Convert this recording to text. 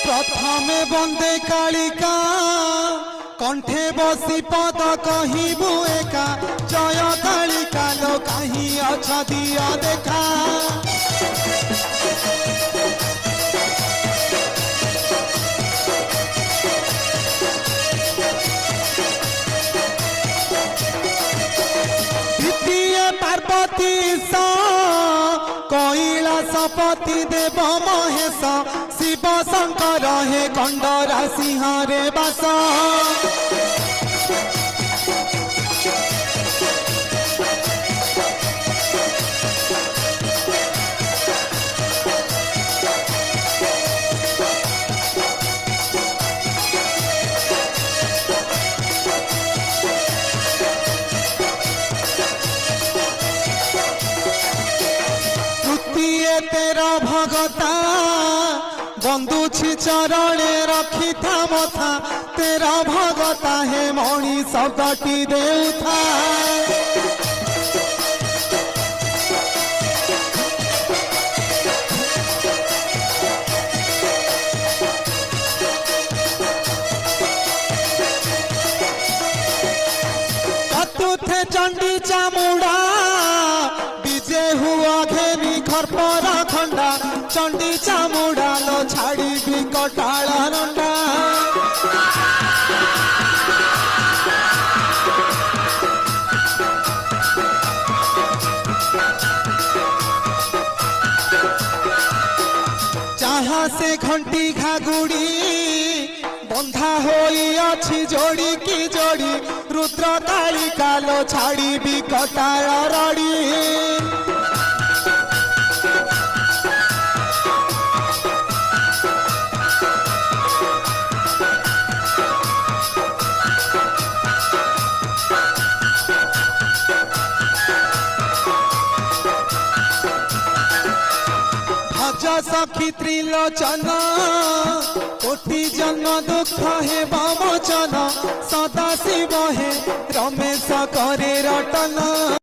प्रथमे बंदे कालिका कंठे बसी पद कहबू एका जय कालिका लो कहीं अछ दिया देखा द्वितीय पार्वती कैलासपति देव महेश शिव शंकर हे गंडरा सिंह रे बास तेरा भगता बंदुछि चरणे रखी था मथा तेरा भगता हे मणि शब्दटी देउथा चतुर्थे चंडी चामुंडा विजय हुआ घेनी घर पर खंडा चंडी चामुंडा लो छाड़ी भी कटाल रंडा जहाँ से घंटी घागुड़ी बंधा होई अच्छी जोड़ी की जोड़ी रुद्र कालिका लो छाड़ी भी कटाल रड़ी सखी त्रिलोचन कोटि जन्म दुख हे बमोचन सदा शिव हे रमेश करे रटन।